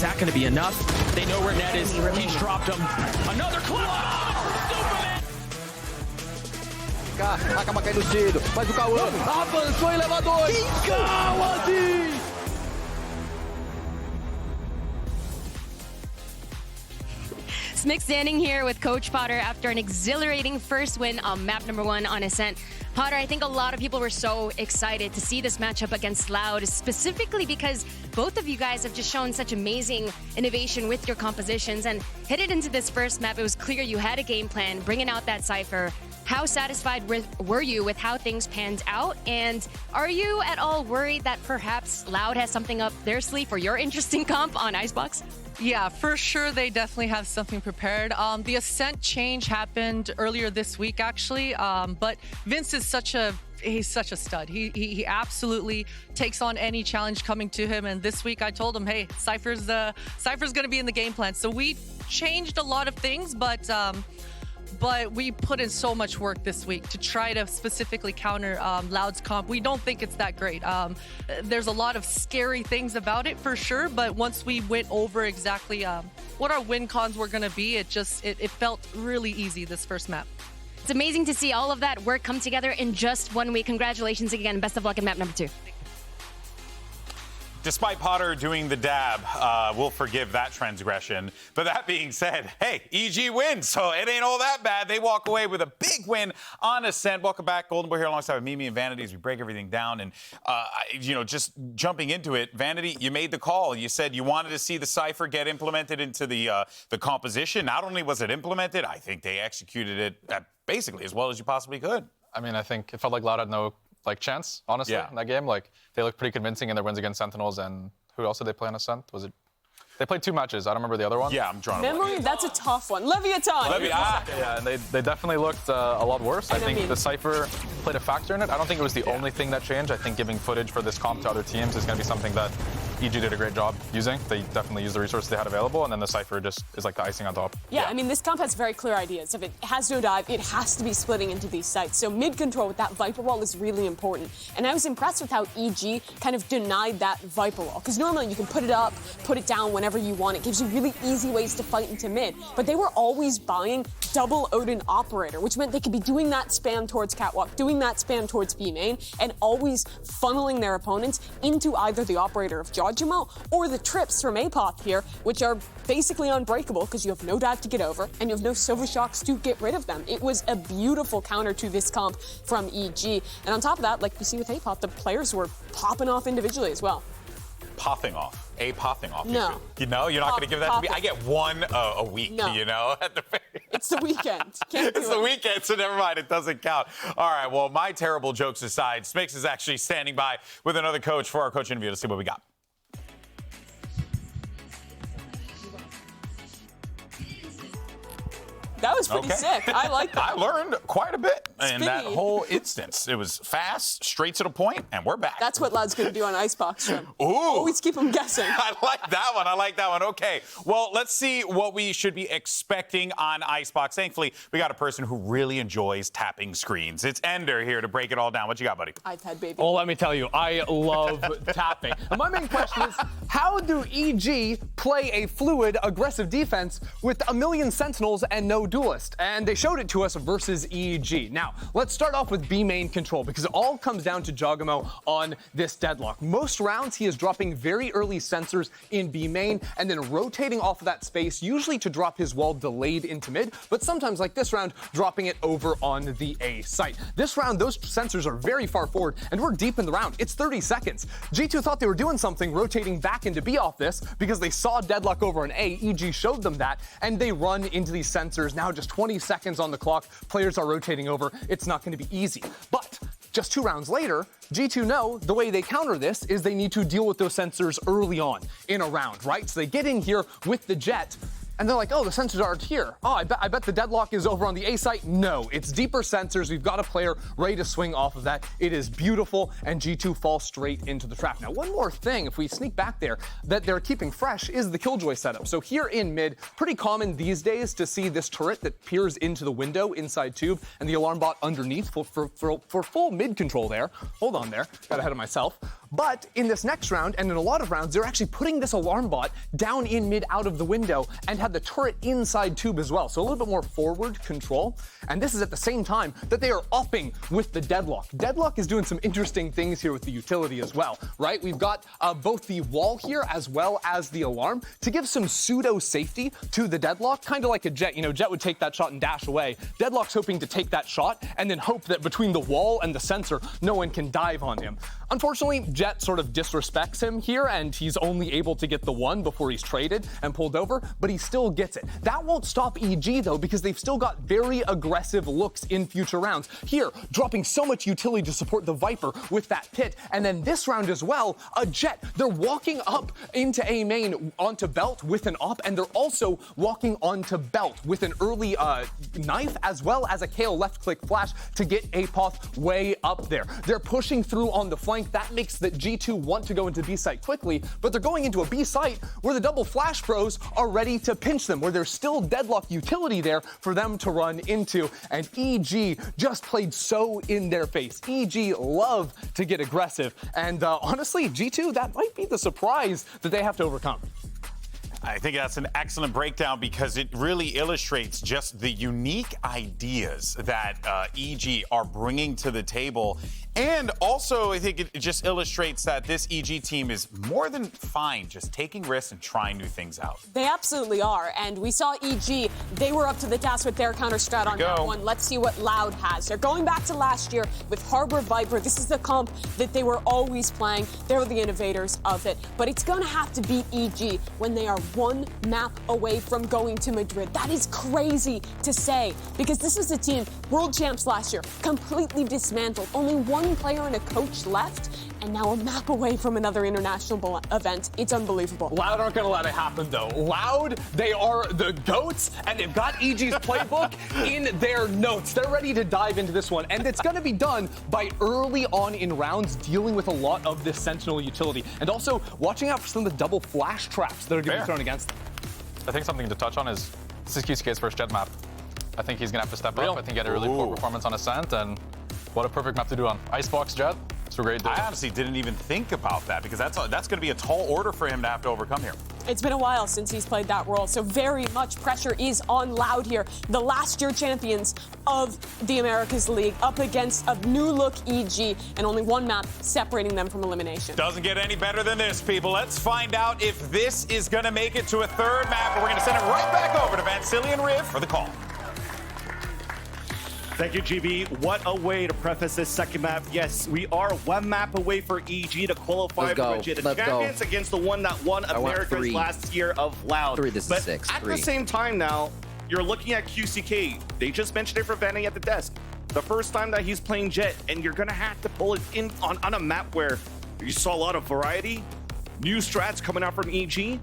Is that going to be enough? They know where Ned is. He's dropped him. Another claw! Superman! Acaba caindo cedo. Faz o Cauã. Avançou elevador. Kickoff! Smick standing here with Coach Potter after an exhilarating first win on map number 1 on Ascent. Potter, I think a lot of people were so excited to see this matchup against Loud, specifically because both of you guys have just shown such amazing innovation with your compositions. And headed into this first map, it was clear you had a game plan, bringing out that Cypher. How satisfied were you with how things panned out? And are you at all worried that perhaps Loud has something up their sleeve for your interesting comp on Icebox? Yeah, for sure, they definitely have something prepared. The Ascent change happened earlier this week, actually, but Vince is he's such a stud. He absolutely takes on any challenge coming to him, and this week I told him, hey, Cypher's gonna be in the game plan. So we changed a lot of things, but we put in so much work this week to try to specifically counter Loud's comp. We don't think it's that great. There's a lot of scary things about it for sure, but once we went over exactly what our win cons were going to be, it felt really easy this first map. It's amazing to see all of that work come together in just 1 week. Congratulations again. Best of luck in map number 2. Despite Potter doing the dab, we'll forgive that transgression. But that being said, hey, EG wins, so it ain't all that bad. They walk away with a big win on Ascent. Welcome back, Golden Boy here alongside Mimi and Vanity as we break everything down. And, just jumping into it, Vanity, you made the call. You said you wanted to see the Cypher get implemented into the composition. Not only was it implemented, I think they executed it basically as well as you possibly could. I mean, I think it felt like Loud had no chance, honestly, in that game. They looked pretty convincing in their wins against Sentinels, and who else did they play on Ascent? Was it? They played 2 matches. I don't remember the other one. Yeah, I'm drawing Memory, that's a tough one. Leviathan! Yeah, and they definitely looked a lot worse. I think the Cypher played a factor in it. I don't think it was the only thing that changed. I think giving footage for this comp to other teams is going to be something that EG did a great job using. They definitely used the resources they had available, and then the Cypher just is like the icing on top. Yeah, I mean, this comp has very clear ideas. If it has no dive, it has to be splitting into these sites. So mid-control with that Viper wall is really important. And I was impressed with how EG kind of denied that Viper wall. Because normally you can put it up, put it down whenever you want. It gives you really easy ways to fight into mid. But they were always buying double Odin Operator, which meant they could be doing that spam towards Catwalk, doing that spam towards B main, and always funneling their opponents into either the Operator of Jojimo or the trips from Apoth here, which are basically unbreakable because you have no dive to get over and you have no Silver Shocks to get rid of them. It was a beautiful counter to this comp from EG. And on top of that, like we see with Apoth, the players were popping off individually as well. Popping off. Popping off. No. You're not going to give that to me? I get one a week, at the very It's the weekend. Can't do it's the weekend, so never mind. It doesn't count. All right, well, my terrible jokes aside, Smix is actually standing by with another coach for our coach interview. Let's see what we got. That was pretty sick. I like that. I learned quite a bit in that Speedy. whole instance. It was fast, straight to the point, and we're back. That's what Loud's going to do on Icebox. Ooh. Always keep them guessing. I like that one. Okay, well, let's see what we should be expecting on Icebox. Thankfully, we got a person who really enjoys tapping screens. It's Ender here to break it all down. What you got, buddy? iPad baby. Oh, let me tell you, I love tapping. And my main question is, how do EG play a fluid, aggressive defense with a million Sentinels and no duelist? And they showed it to us versus EG. Now, let's start off with B main control, because it all comes down to Jogamo on this deadlock. Most rounds, he is dropping very early sensors in B main and then rotating off of that space, usually to drop his wall delayed into mid, but sometimes, like this round, dropping it over on the A site. This round, those sensors are very far forward, and we're deep in the round. It's 30 seconds. G2 thought they were doing something, rotating back into B off this, because they saw deadlock over an A. EG showed them that, and they run into these sensors. Now just 20 seconds on the clock. Players are rotating over. It's not going to be easy. But just 2 rounds later, G2 know the way they counter this is they need to deal with those sensors early on in a round, right? So they get in here with the Jet, and they're like, oh, the sensors aren't here. Oh, I bet the deadlock is over on the A site. No, it's deeper sensors. We've got a player ready to swing off of that. It is beautiful, and G2 falls straight into the trap. Now, one more thing, if we sneak back there, that they're keeping fresh is the Killjoy setup. So here in mid, pretty common these days to see this turret that peers into the window inside tube and the alarm bot underneath for full mid control there. Hold on there, got ahead of myself. But in this next round, and in a lot of rounds, they're actually putting this alarm bot down in mid out of the window and have the turret inside tube as well. So a little bit more forward control. And this is at the same time that they are upping with the Deadlock. Deadlock is doing some interesting things here with the utility as well, right? We've got both the wall here as well as the alarm to give some pseudo safety to the Deadlock, kind of like a Jet. You know, Jet would take that shot and dash away. Deadlock's hoping to take that shot and then hope that between the wall and the sensor, no one can dive on him. Unfortunately, Jet sort of disrespects him here, and he's only able to get the one before he's traded and pulled over, but he still gets it. That won't stop EG, though, because they've still got very aggressive looks in future rounds. Here, dropping so much utility to support the Viper with that pit, and then this round as well, a Jet. They're walking up into A main onto Belt with an op, and they're also walking onto Belt with an early knife as well as a KO left-click flash to get Apoth way up there. They're pushing through on the flank. That makes the G2 want to go into B site quickly, but they're going into a B site where the double flash pros are ready to pinch them, where there's still Deadlock utility there for them to run into, and EG just played so in their face. EG love to get aggressive, and honestly, G2, that might be the surprise that they have to overcome. I think that's an excellent breakdown because it really illustrates just the unique ideas that EG are bringing to the table. And also, I think it just illustrates that this EG team is more than fine just taking risks and trying new things out. They absolutely are. And we saw EG, they were up to the task with their counter strat on that one. Let's see what Loud has. They're going back to last year with Harbor Viper. This is the comp that they were always playing. They're the innovators of it. But it's going to have to beat EG when they are one map away from going to Madrid. That is crazy to say because this is a team, world champs last year, completely dismantled. Only one player and a coach left, and now a map away from another international event. It's unbelievable. Loud aren't going to let it happen, though. Loud, they are the GOATs, and they've got EG's playbook in their notes. They're ready to dive into this one, and it's going to be done by early on in rounds, dealing with a lot of this Sentinel utility, and also watching out for some of the double flash traps that are going to be thrown against them. I think something to touch on is this is QCK's first Jet map. I think he's going to have to step up. I think he had a really poor performance on Ascent, and what a perfect map to do on Icebox Jet. It's a great day. I honestly didn't even think about that because that's going to be a tall order for him to have to overcome here. It's been a while since he's played that role, so very much pressure is on Loud here. The last year champions of the Americas League up against a new look EG, and only one map separating them from elimination. Doesn't get any better than this, people. Let's find out if this is going to make it to a third map, and we're going to send it right back over to Vancillion Riv for the call. Thank you, GB. What a way to preface this second map. Yes, we are one map away for EG to qualify for Madrid champions against the one that won America's last year of Loud. This is 6. At the same time now, you're looking at QCK. They just mentioned it for Vanny at the desk. The first time that he's playing Jet, and you're going to have to pull it in on a map where you saw a lot of variety, new strats coming out from EG,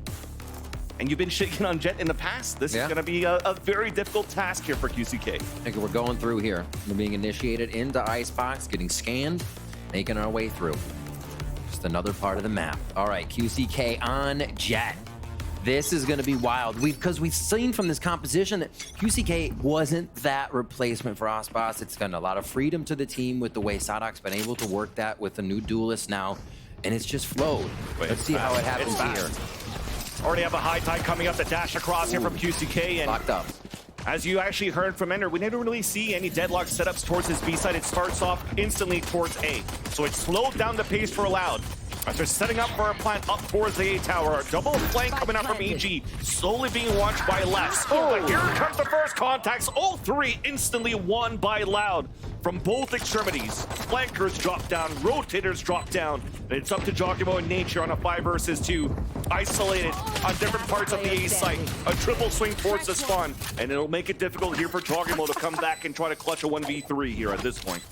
and you've been shaking on Jet in the past. This is going to be a very difficult task here for QCK. Okay, we're going through here. We're being initiated into Icebox, getting scanned, making our way through. Just another part of the map. All right, QCK on Jet. This is going to be wild. Because we've seen from this composition that QCK wasn't that replacement for Aspas. It's gotten a lot of freedom to the team with the way Sadok's been able to work that with the new duelist now, and it's just flowed. Let's see how it happens here. Already have a high tide coming up the dash across here from QCK. And locked up. As you actually heard from Ender, we didn't really see any deadlock setups towards his B side. It starts off instantly towards A. So it slowed down the pace for Loud. As they're setting up for a plant up towards the A tower. A double flank coming out from EG, slowly being watched by Les. But here comes the first contacts. All three instantly won by Loud from both extremities. Flankers drop down, rotators drop down. And it's up to Giacomo and Nature on a 5 versus 2. Isolated on different parts of the A site. A triple swing towards the spawn. And it'll make it difficult here for Giacomo to come back and try to clutch a 1v3 here at this point.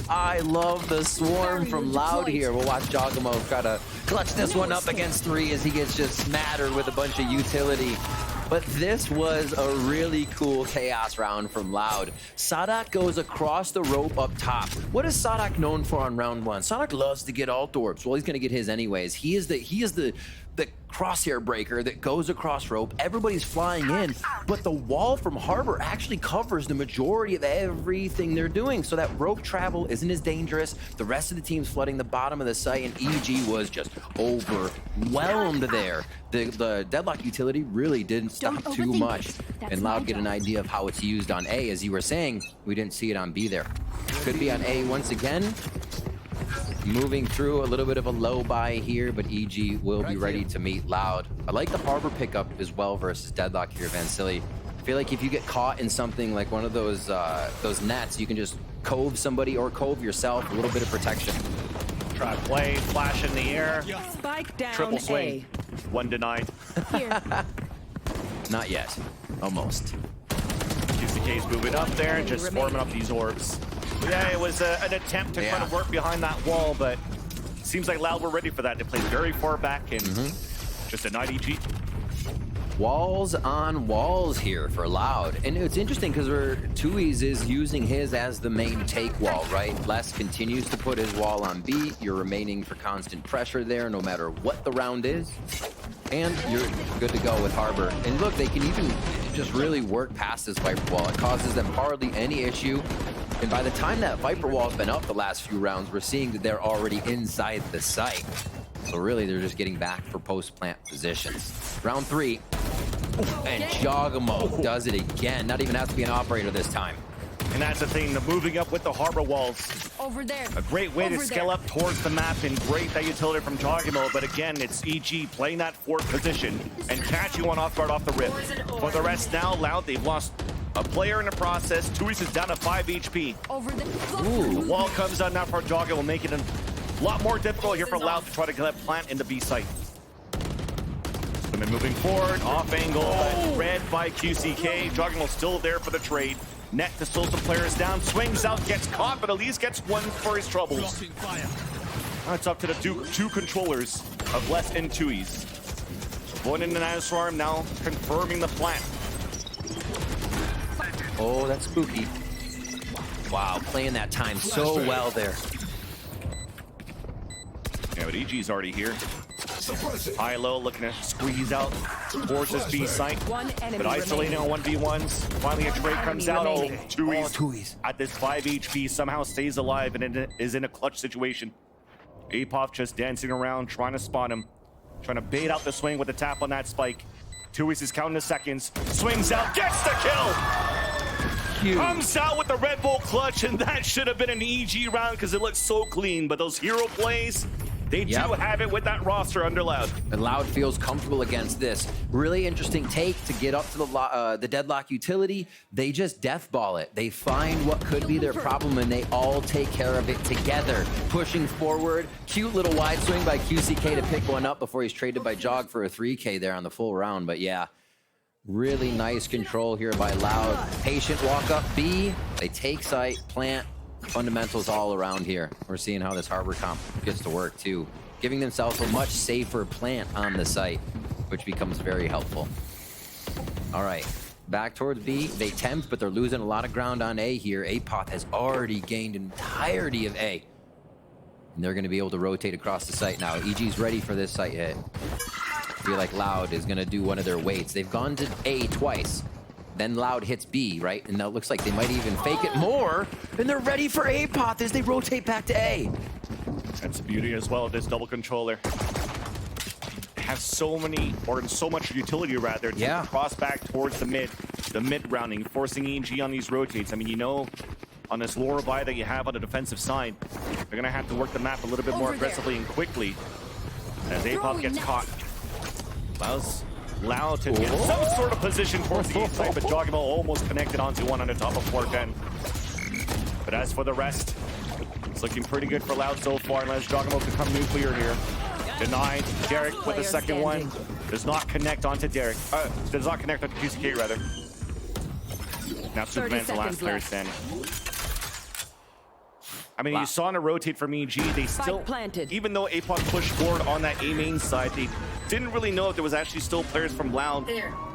I love the swarm from Loud here. We'll watch Giacomo try to clutch this one up against 3 as he gets just smattered with a bunch of utility. But this was a really cool chaos round from Loud. Sadok goes across the rope up top. What is Sadok known for on round 1? Sadok loves to get alt orbs. Well, he's going to get his anyways. He is the the crosshair breaker that goes across rope. Everybody's flying in, but the wall from Harbor actually covers the majority of everything they're doing. So that rope travel isn't as dangerous. The rest of the team's flooding the bottom of the site, and EG was just overwhelmed there. The deadlock utility really didn't stop too much. And Loud get an idea of how it's used on A. As you were saying, we didn't see it on B there. Could be on A once again. Moving through a little bit of a low buy here, but EG will be ready to meet Loud. I like the Harbor pickup as well versus Deadlock here, Vansili. I feel like if you get caught in something like one of those nets, you can just cove somebody or cove yourself, a little bit of protection. Try play, flash in the air. Spike down Triple swing. One denied. Here. Not yet. Almost. QCK's moving up there and just forming up these orbs. Yeah, it was an attempt to kind of work behind that wall, but seems like Loud were ready for that. They played very far back and just denied EG. Walls on walls here for Loud. And it's interesting because Tui's is using his as the main take wall, right? Les continues to put his wall on B. You're remaining for constant pressure there no matter what the round is. And you're good to go with Harbor. And look, they can even just really work past this Viper wall. It causes them hardly any issue. And by the time that Viper wall's been up the last few rounds, we're seeing that they're already inside the site. So really, they're just getting back for post-plant positions. Round 3. And Jogamo does it again. Not even has to be an operator this time. And that's the thing, the moving up with the Harbor walls. Over there. A great way to scale up towards the map, and great that utility from Jogamo, but again, it's EG playing that fourth position and catching one off guard off the rip. For the rest now, Loud, they've lost a player in the process. Tui's is down to 5 HP. Over there. The wall comes down now for Jogamo, making it a lot more difficult here for Loud to try to get that plant in the B site. Women moving forward, off angle, but read by QCK. Jogamo still there for the trade. Net to slow some players down, swings out, gets caught, but at least gets one for his troubles. Now it's up to the two controllers of Les and Tui's. One in the Nanoswarm now confirming the plant. Oh, that's spooky. Wow, playing that time so well there. Yeah, but EG's already here. High-low looking to squeeze out towards this B site. But isolating on 1v1s. Finally, a trade comes out. Oh, Tui's at this 5 HP somehow stays alive and it is in a clutch situation. Apoth just dancing around, trying to spot him. Trying to bait out the swing with a tap on that spike. Tui's is counting the seconds. Swings out, gets the kill! Huge. Comes out with the Red Bull clutch, and that should have been an EG round because it looks so clean. But those hero plays, they do have it with that roster under Loud. And Loud feels comfortable against this. Really interesting take to get up to the deadlock utility. They just deathball it. They find what could be their problem, and they all take care of it together. Pushing forward, cute little wide swing by QCK to pick one up before he's traded by Jog for a 3K there on the full round. But yeah, really nice control here by Loud. Patient walk up B. They take site, plant. Fundamentals all around here. We're seeing how this Harbor comp gets to work too, giving themselves a much safer plant on the site, which becomes very helpful. All right, back towards B. They tempt, but they're losing a lot of ground on A here. Apoth has already gained entirety of A, and they're going to be able to rotate across the site now. EG's ready for this site hit. I feel like Loud is going to do one of their waits. They've gone to A twice. Then Loud hits B, right? And now it looks like they might even fake it more. And they're ready for Apoth as they rotate back to A. That's the beauty as well of this double controller. It has so many, or so much utility rather, to cross back towards the mid rounding, forcing EG on these rotates. I mean, you know, on this lower buy that you have on the defensive side, they're going to have to work the map a little bit more aggressively and quickly as Apoth gets caught. Allows Loud to get some sort of position towards the side, but Jogamo almost connected onto one on the top of 410. But as for the rest, it's looking pretty good for Loud so far, unless Jogamo can come nuclear here. Denied. Derek with the second one. Does not connect onto Derek. Does not connect onto QCK, rather. Now Superman's the last player standing. I mean, you saw in a rotate from EG, they still, even though Apoth pushed forward on that A main side, they didn't really know if there was actually still players from Loud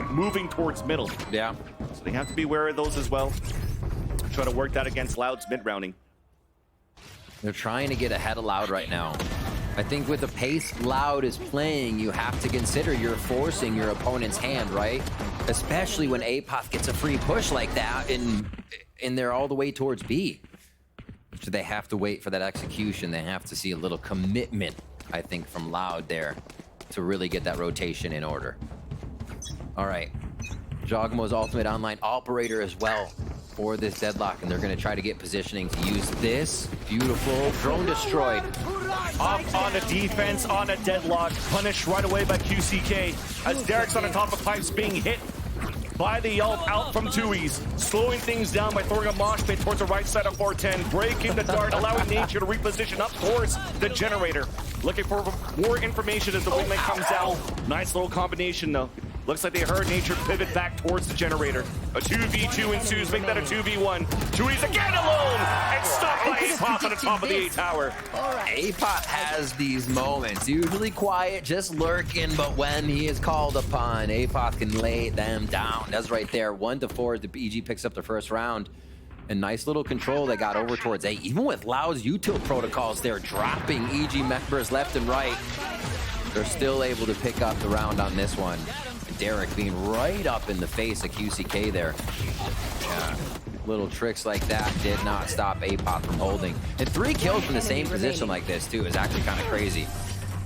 moving towards middle. Yeah. So they have to be aware of those as well. Try to work that against Loud's mid-rounding. They're trying to get ahead of Loud right now. I think with the pace Loud is playing, you have to consider you're forcing your opponent's hand, right? Especially when APOF gets a free push like that and they're all the way towards B. So they have to wait for that execution. They have to see a little commitment, I think, from Loud there to really get that rotation in order. All right. Jogmo's ultimate online operator as well for this deadlock, and they're going to try to get positioning to use this. Beautiful. Drone destroyed. Up on the defense, on a deadlock, punished right away by QCK as Derek's on the top of pipes being hit by the Yelp out from Tui's, slowing things down by throwing a mosh pit towards the right side of 410, breaking the dart, allowing Nature to reposition up towards the generator. Looking for more information as the wingman comes down. Nice little combination though. Looks like they heard Nature pivot back towards the generator. A 2v2 ensues, make that a 2v1. Tui's again alone, and stopped by APOF on the top of the A tower. APOF has these moments, usually quiet, just lurking, but when he is called upon, APOF can lay them down. That's right there, 1-4, the EG picks up the first round. And nice little control they got over towards A. Even with Loud's util protocols, they're dropping EG members left and right. They're still able to pick up the round on this one. Derek being right up in the face of QCK there. Yeah. Little tricks like that did not stop APOF from holding. And 3 kills from the same position like this too is actually kind of crazy.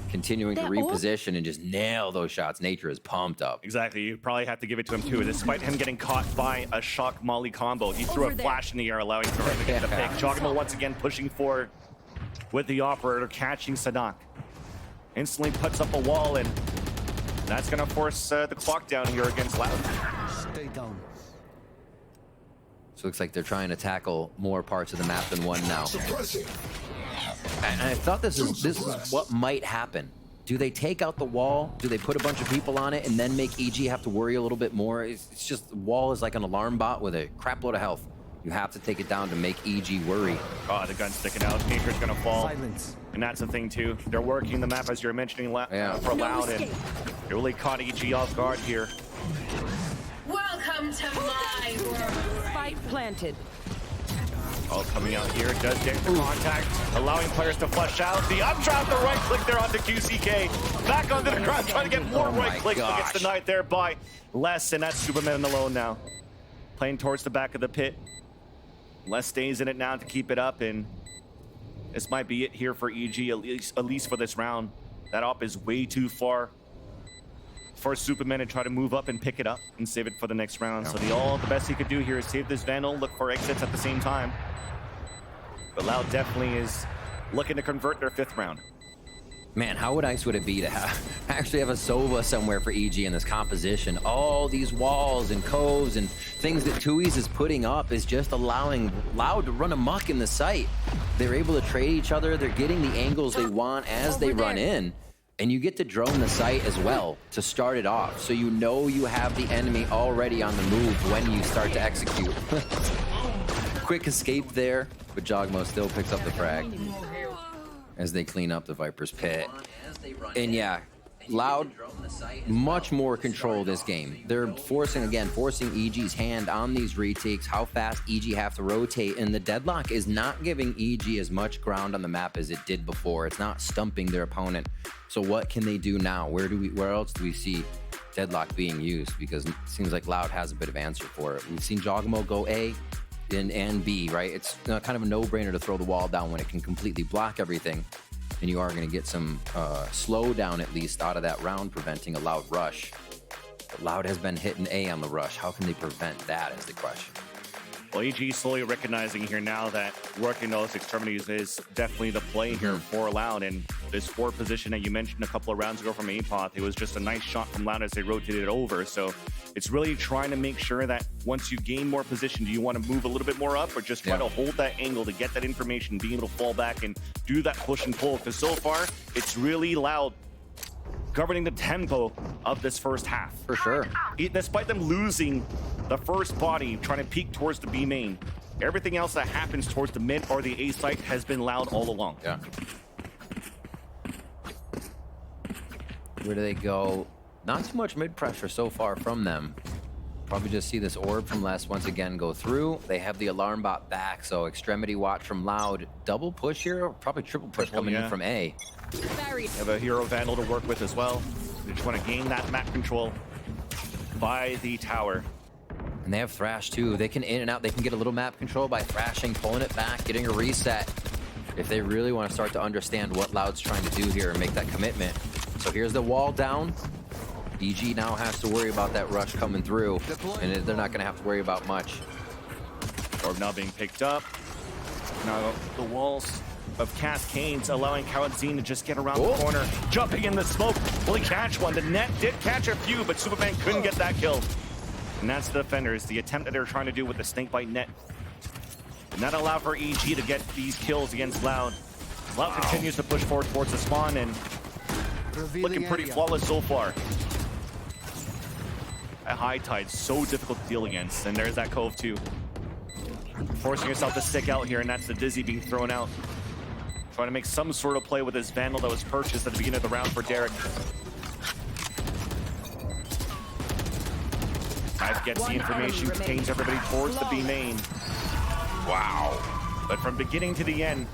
Continuing to reposition and just nail those shots. Nature is pumped up. Exactly, you probably have to give it to him too. Despite him getting caught by a shock molly combo, he threw a flash in the air, allowing for him to get the pick. Jogmo once again pushing forward with the operator, catching Sadak. Instantly puts up a wall, and that's gonna force the clock down here against Loud. Stay down. So it looks like they're trying to tackle more parts of the map than one now. And I thought this is what might happen. Do they take out the wall? Do they put a bunch of people on it and then make EG have to worry a little bit more? It's just, the wall is like an alarm bot with a crap load of health. You have to take it down to make EG worry. Oh, the gun's sticking out. Nature's gonna fall. Silence. And that's the thing too. They're working the map as you're mentioning for Loud, and it really caught EG off guard here. Welcome to my world. Spike planted. All coming out here, does get the contact, allowing players to flush out. The updraft, the right click there onto QCK. Back onto the ground, trying to get more right clicks, but gets denied there by Les, and that's Superman alone now. Playing towards the back of the pit. Les stays in it now to keep it up, and this might be it here for EG, at least for this round. That op is way too far for Superman to try to move up and pick it up and save it for the next round. So the best he could do here is save this Vandal, look for exits at the same time. But Loud definitely is looking to convert their 5th round. Man, how nice would it be to actually have a Sova somewhere for EG in this composition? All these walls and coves and things that Tui's is putting up is just allowing Loud to run amok in the site. They're able to trade each other. They're getting the angles they want as they run in. And you get to drone the site as well to start it off. So you know you have the enemy already on the move when you start to execute. Quick escape there, but Jogmo still picks up the frag as they clean up the Viper's pit. And yeah, Loud, much more control this game. They're forcing EG's hand on these retakes, how fast EG have to rotate, and the deadlock is not giving EG as much ground on the map as it did before. It's not stumping their opponent. So what can they do now? Where else do we see deadlock being used? Because it seems like Loud has a bit of answer for it. We've seen Jogmo go A and B, right? It's kind of a no-brainer to throw the wall down when it can completely block everything. And you are going to get some slowdown at least out of that round, preventing a Loud rush. But Loud has been hitting A on the rush. How can they prevent that is the question. Well, EG slowly recognizing here now that working those extremities is definitely the play here for Loud. And this 4 position that you mentioned a couple of rounds ago from APOF, it was just a nice shot from Loud as they rotated it over. So it's really trying to make sure that once you gain more position, do you want to move a little bit more up or just try to hold that angle to get that information, being able to fall back and do that push and pull? Because so far, it's really Loud governing the tempo of this first half. For sure. Despite them losing the first body, trying to peek towards the B main, everything else that happens towards the mid or the A site has been Loud all along. Yeah. Where do they go? Not too much mid pressure so far from them. Probably just see this orb from Les once again go through. They have the alarm bot back, so extremity watch from Loud. Double push here, or probably triple push coming in from A. Have a hero Vandal to work with as well. They just want to gain that map control by the tower. And they have Thrash too. They can in and out. They can get a little map control by thrashing, pulling it back, getting a reset. If they really want to start to understand what Loud's trying to do here and make that commitment. So here's the wall down. EG now has to worry about that rush coming through, and they're not going to have to worry about much. Orb now being picked up. Now the walls of Cascades allowing Kawadzine to just get around the corner. Jumping in the smoke. Will he catch one? The net did catch a few, but Superman couldn't get that kill. And that's the defenders. The attempt that they're trying to do with the snakebite net. And that allowed for EG to get these kills against Loud. Loud continues to push forward towards the spawn and looking pretty flawless so far. At high tide, so difficult to deal against. And there's that Cove too. Forcing yourself to stick out here, and that's the Dizzy being thrown out. Trying to make some sort of play with this Vandal that was purchased at the beginning of the round for Derek. Knife gets the information, contains everybody towards the B main. Wow. But from beginning to the end,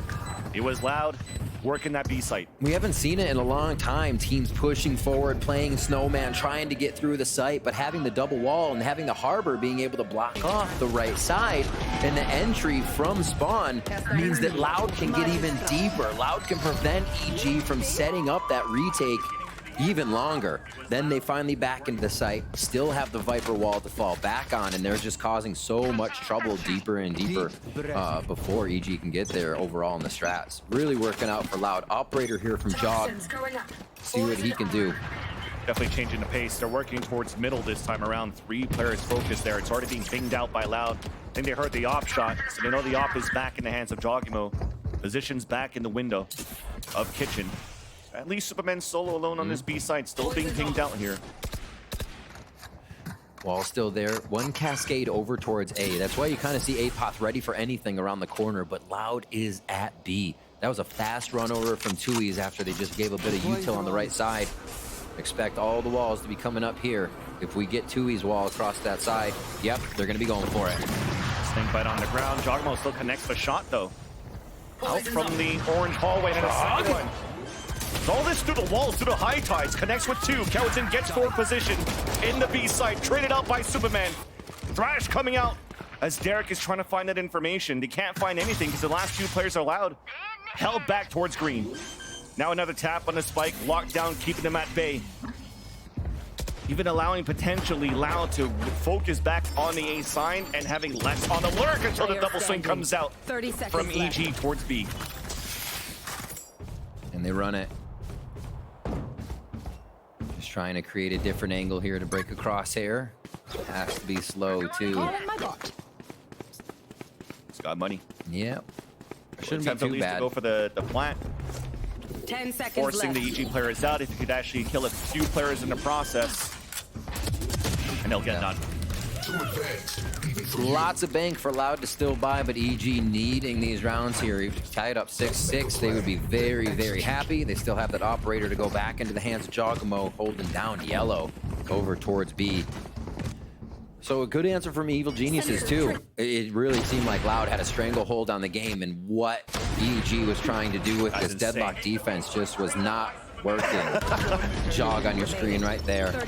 it was Loud working that B site. We haven't seen it in a long time. Teams pushing forward, playing Snowman, trying to get through the site, but having the double wall and having the Harbor being able to block off the right side and the entry from spawn means that Loud can get even deeper. Loud can prevent EG from setting up that retake even longer. Then they finally back into the site, still have the Viper wall to fall back on, and they're just causing so much trouble deeper and deeper before EG can get there overall in the strats. Really working out for Loud. Operator here from Jog. See what he can do. Definitely changing the pace. They're working towards middle this time around. 3 players focused there. It's already being pinged out by Loud. I think they heard the op shot, so they know the op is back in the hands of Jogimo. Positions back in the window of Kitchen. At least Superman solo alone on this B side, still being pinged out here. Wall still there. One cascade over towards A. That's why you kind of see Apoth ready for anything around the corner, but Loud is at B. That was a fast run over from Tui's after they just gave a bit of util on the right side. Expect all the walls to be coming up here. If we get Tui's wall across that side, yep, they're going to be going for it. Snakebite on the ground. Jogmo still connects the shot, though. Out from the orange hallway, and a second one. All this through the walls, through the high tides, connects with 2. Kelton gets forward position in the B side, traded out by Superman. Thrash coming out as Derek is trying to find that information. They can't find anything because the last 2 players are Loud. Held back towards green. Now another tap on the spike, locked down, keeping them at bay. Even allowing potentially Loud to focus back on the A sign and having less on the lurk until the double swing comes out from EG towards B. And they run it. Just trying to create a different angle here to break a crosshair. Has to be slow too. It's got money. Yep. Shouldn't Attempt be at too least bad. to go for the plant. 10 seconds Forcing left. the EG players out. If you could actually kill a few players in the process, and they'll get done. Lots of bank for Loud to still buy, but EG needing these rounds here. If you tie it up 6-6, they would be very, very happy. They still have that operator to go back into the hands of Jogamo, holding down yellow over towards B. So a good answer from Evil Geniuses too. It really seemed like Loud had a stranglehold on the game, and what EG was trying to do with this deadlock defense just was not working. Jog on your screen right there.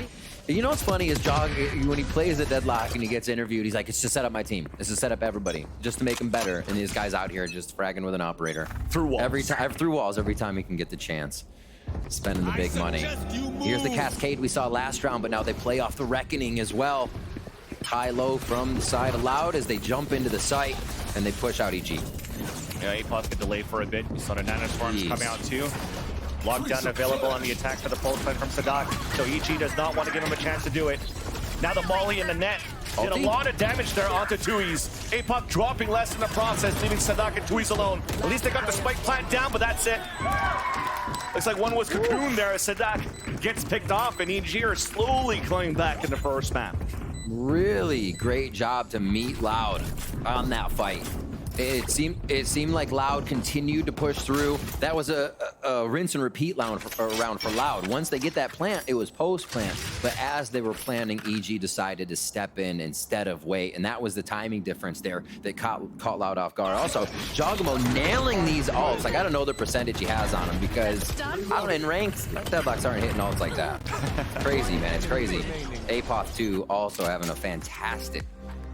You know what's funny is Jog, when he plays the deadlock and he gets interviewed, he's like, it's to set up my team. It's to set up everybody, just to make them better. And these guys out here just fragging with an operator. Through walls. Through walls every time he can get the chance. Spending the big money. Here's the cascade we saw last round, but now they play off the reckoning as well. High-low from the side of Loud as they jump into the site and they push out EG. Yeah, A-Plus could delay for a bit. We saw the nanoswarms coming out too. Lockdown available on the attack for the pulse fight from Sadak. So EG does not want to give him a chance to do it. Now the Molly in the net. Did a lot of damage there onto Tui's. Apoc dropping less in the process, leaving Sadak and Tui's alone. At least they got the spike plant down, but that's it. Looks like one was cocooned there as Sadak gets picked off, and EG are slowly coming back in the first map. Really great job to meet Loud on that fight. It seemed like Loud continued to push through. That was a rinse and repeat round for Loud. Once they get that plant, it was post-plant. But as they were planning, EG decided to step in instead of wait, and that was the timing difference there that caught Loud off guard. Also, Jogamo nailing these ults. I gotta know the percentage he has on them because out in ranked, Deadlocks aren't hitting ults like that. It's crazy, man. It's crazy. Apoth 2 also having a fantastic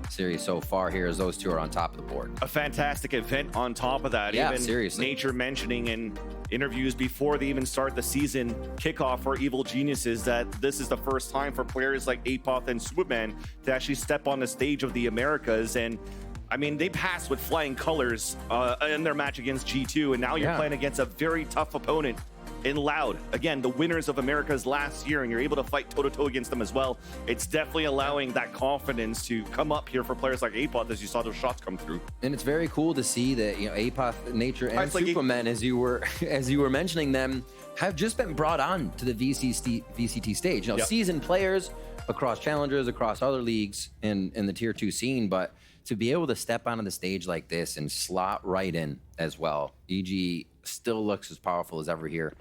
series so far here as those two are on top of the board. A fantastic event on top of that. Yeah, even seriously. Nature mentioning in interviews before they even start the season kickoff for Evil Geniuses that this is the first time for players like Apoth and Superman to actually step on the stage of the Americas. And I mean, they passed with flying colors in their match against G2, and now you're playing against a very tough opponent in Loud. Again, the winners of Americas last year, and you're able to fight toe-to-toe against them as well. It's definitely allowing that confidence to come up here for players like Apoth as you saw those shots come through. And it's very cool to see that, you know, Apoth, Nature, and Superman, as you were mentioning them, have just been brought on to the VCT stage. You know, seasoned players across challengers, across other leagues in the tier 2 scene, but to be able to step onto the stage like this and slot right in as well. EG still looks as powerful as ever here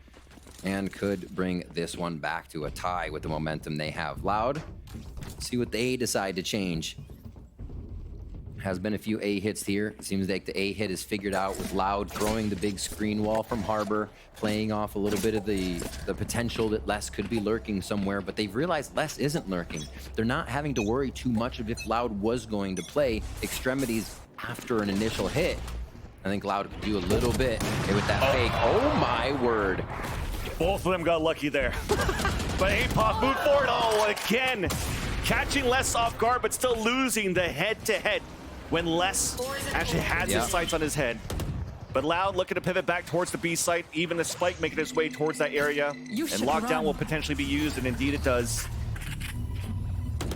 and could bring this one back to a tie with the momentum they have. Loud, see what they decide to change. Has been a few A hits here. Seems like the A hit is figured out with Loud throwing the big screen wall from Harbor, playing off a little bit of the potential that Les could be lurking somewhere, but they've realized Les isn't lurking. They're not having to worry too much of if Loud was going to play extremities after an initial hit. I think Loud could do a little bit with that fake. Oh my word. Both of them got lucky there. But Apoth moved forward. Oh, again, catching Les off guard, but still losing the head-to-head when Les actually has his sights on his head. But Loud looking to pivot back towards the B site, even the spike making its way towards that area. And lockdown will potentially be used, and indeed it does.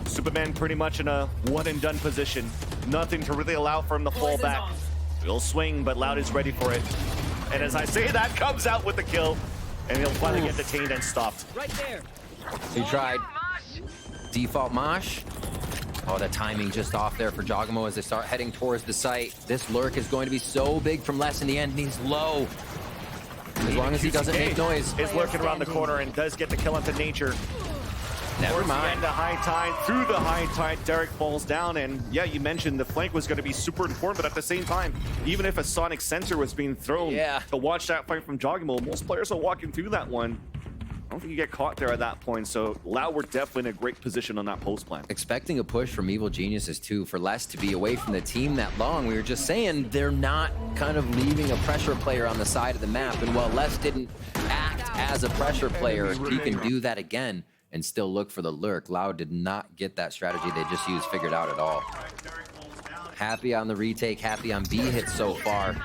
Superman pretty much in a one-and-done position. Nothing to really allow for him to fall back. He'll swing, but Loud is ready for it. And as I say that, comes out with the kill. And he'll finally get detained and stopped. Right there. He tried. Default Mosh. Oh, the timing just off there for Jogamo as they start heading towards the site. This lurk is going to be so big from Les in the end, and he's low. As long as he doesn't make noise. Is lurking around the corner and does get the kill onto Nature. Never mind. The high tide, through the high tide, Derek falls down, and yeah, you mentioned the flank was going to be super important, but at the same time, even if a sonic sensor was being thrown to watch that fight from Jogamo, most players are walking through that one. I don't think you get caught there at that point, so Loud were definitely in a great position on that post plan. Expecting a push from Evil Geniuses too, for Les to be away from the team that long. We were just saying they're not kind of leaving a pressure player on the side of the map, and while Les didn't act as a pressure player, he can do that again and still look for the lurk. Loud did not get that strategy they just used figured out at all. Happy on the retake, happy on B hits so far.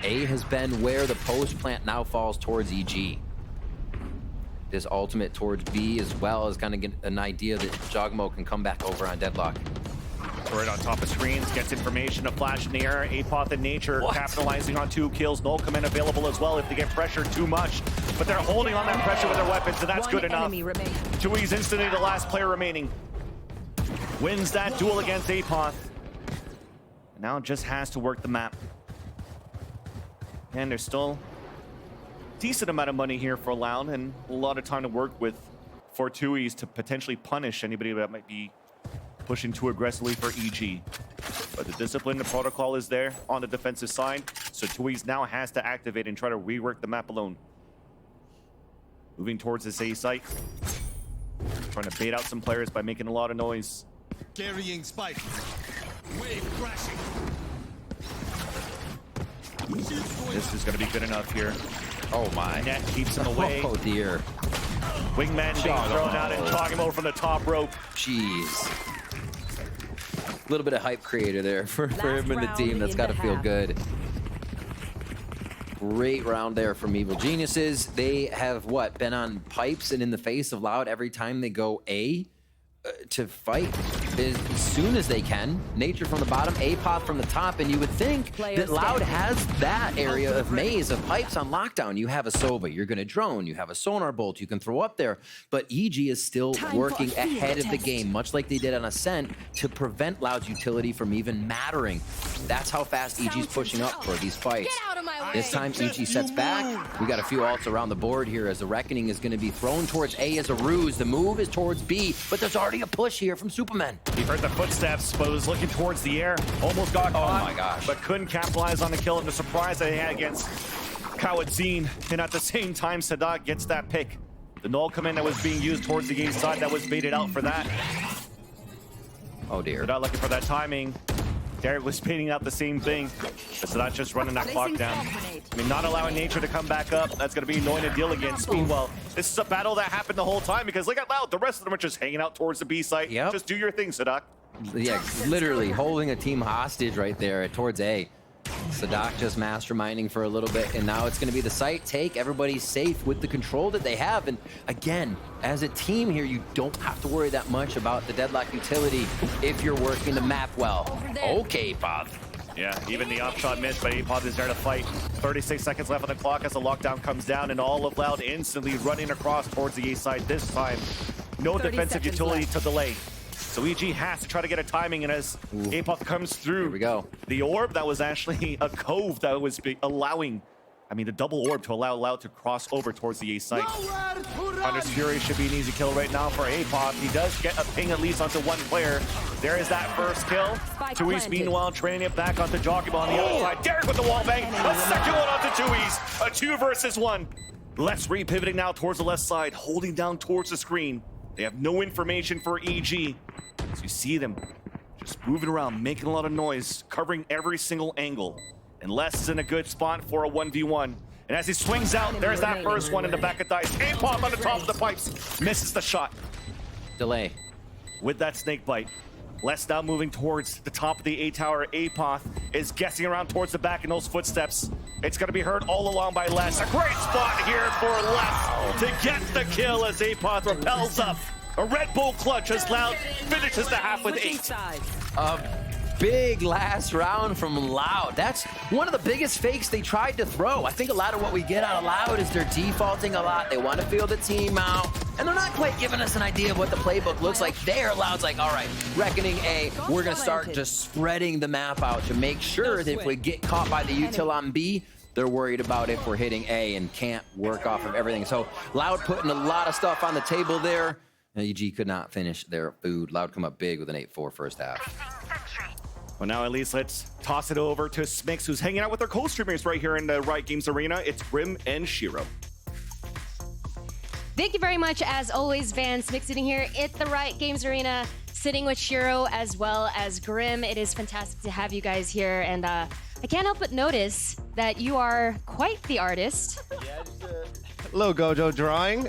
A has been where the post plant now falls towards EG. This ultimate towards B as well is kind of get an idea that Jogamo can come back over on Deadlock. Right on top of screens, gets information, a flash in the air. Apoth and Nature capitalizing on 2 kills. Null command available as well if they get pressured too much. But they're holding on that pressure with their weapons, and that's good enough. Tui's instantly the last player remaining. Wins that duel against Apoth. Now just has to work the map. And there's still a decent amount of money here for Loud and a lot of time to work with for Tui's to potentially punish anybody that might be pushing too aggressively for EG. But the discipline, the protocol is there on the defensive side, so Tui's now has to activate and try to rework the map alone. Moving towards this A site. Trying to bait out some players by making a lot of noise. Carrying spike. Wave crashing. This is going to be good enough here. Oh my. Net keeps him away. Oh dear. Wingman being thrown out and Jogamo from the top rope. Jeez. A little bit of hype creator there for him and the team. That's got to feel good. Great round there from Evil Geniuses. They have, been on pipes and in the face of Loud every time they go A to fight. as soon as they can. Nature from the bottom, APOP from the top, and you would think that Loud has that area of maze of pipes on lockdown. You have a Sova, you're going to drone, you have a sonar bolt you can throw up there, but EG is still working ahead of the game, much like they did on Ascent, to prevent Loud's utility from even mattering. That's how fast EG's pushing up for these fights. This time EG sets back. We got a few ults around the board here as the Reckoning is going to be thrown towards A as a ruse. The move is towards B, but there's already a push here from Superman. He heard the footsteps, but was looking towards the air. Almost got caught, my gosh. but couldn't capitalize on the kill and the surprise that he had against Kawadzine. And at the same time, Sadat gets that pick. The null command that was being used towards the A side that was baited out for that. Oh dear. Sadat looking for that timing. Derek was baiting out the same thing. But Sadat just running that clock down. I mean, not allowing Nature to come back up. That's going to be annoying to deal against. Meanwhile, this is a battle that happened the whole time because look at Loud. The rest of them are just hanging out towards the B site. Yep. Just do your thing, Sadat. Yeah, literally holding a team hostage right there towards A. Sadak just masterminding for a little bit, and now it's going to be the site take. Everybody's safe with the control that they have. And again, as a team here, you don't have to worry that much about the deadlock utility if you're working the map well. Okay, Bob. Yeah, even the upshot missed, but APOP is there to fight. 36 seconds left on the clock as the lockdown comes down, and all of Loud instantly running across towards the A side this time. No defensive utility to delay. So EG has to try to get a timing, and as APOP comes through, Here we go. The orb that was actually a cove that was allowing, I mean, the double orb to allow Loud to cross over towards the A site. Hunter's Fury should be an easy kill right now for APOP. He does get a ping at least onto one player. There is that first kill. Tui's meanwhile training it back onto Jockey on the other side. Derek with the wall bang. A second one onto Tui's. A 2 versus 1. Let's re-pivoting now towards the left side, holding down towards the screen. They have no information for EG. So you see them just moving around, making a lot of noise, covering every single angle. And Les is in a good spot for a 1v1. And as he swings out, there's that first one in the back of dice. APOP on the top of the pipes, misses the shot. Delay. With that snake bite. Les now moving towards the top of the A tower. APOP is guessing around towards the back in those footsteps. It's going to be heard all along by Les. A great spot here for Les to get the kill as APOP repels up. A Red Bull clutch as Loud finishes the half with 8. A big last round from Loud. That's one of the biggest fakes they tried to throw. I think a lot of what we get out of Loud is they're defaulting a lot. They want to feel the team out, and they're not quite giving us an idea of what the playbook looks like there. Loud's like, all right, Reckoning A, we're going to start just spreading the map out to make sure that if we get caught by the util on B, they're worried about if we're hitting A and can't work off of everything. So Loud putting a lot of stuff on the table there. EG could not finish their food. Loud come up big with an 8-4 first half. Well, now at least let's toss it over to Smix, who's hanging out with our co-streamers right here in the Riot Games Arena. It's Grim and Shiro. Thank you very much, as always, Van. Smix sitting here at the Riot Games Arena, sitting with Shiro as well as Grim. It is fantastic to have you guys here, and I can't help but notice that you are quite the artist. Yeah, just a little Gojo drawing.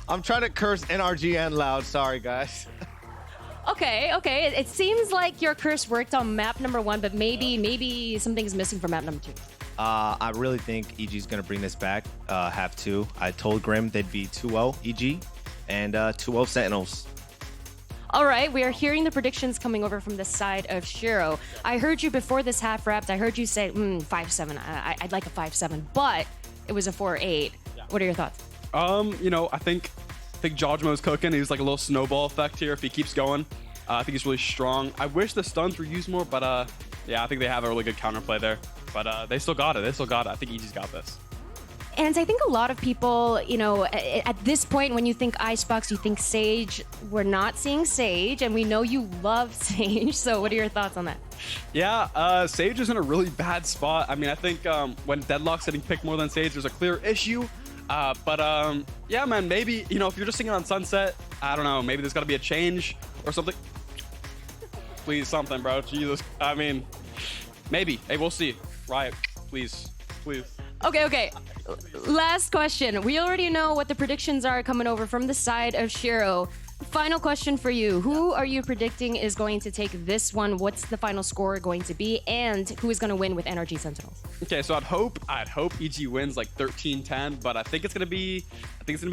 I'm trying to curse NRG and Loud. Sorry, guys. Okay. It seems like your curse worked on map number 1, but maybe something's missing for map number 2. I really think EG's going to bring this back, half 2. I told Grim they'd be 2-0 EG and 2-0 Sentinels. All right, we are hearing the predictions coming over from the side of Shiro. I heard you before this half wrapped. I heard you say 5-7. I'd like a 5-7, but it was a 4-8. Yeah. What are your thoughts? You know, I think Jojmo's cooking. He's like a little snowball effect here if he keeps going. I think he's really strong. I wish the stuns were used more, but yeah, I think they have a really good counterplay there. But they still got it. I think EG's got this. And I think a lot of people, you know, at this point, when you think Icebox, you think Sage. We're not seeing Sage, and we know you love Sage. So what are your thoughts on that? Yeah, Sage is in a really bad spot. I mean, I think when Deadlock's getting picked more than Sage, there's a clear issue. Yeah, man, maybe, you know, if you're just singing on Sunset, I don't know, maybe there's got to be a change or something. Please, something, bro. Jesus. I mean, maybe. Hey, we'll see. Riot, please. Okay. Last question. We already know what the predictions are coming over from the side of Shiro. Final question for you. Who are you predicting is going to take this one? What's the final score going to be? And who is going to win with NRG Sentinels? Okay, so I'd hope EG wins like 13-10, but I think it's gonna be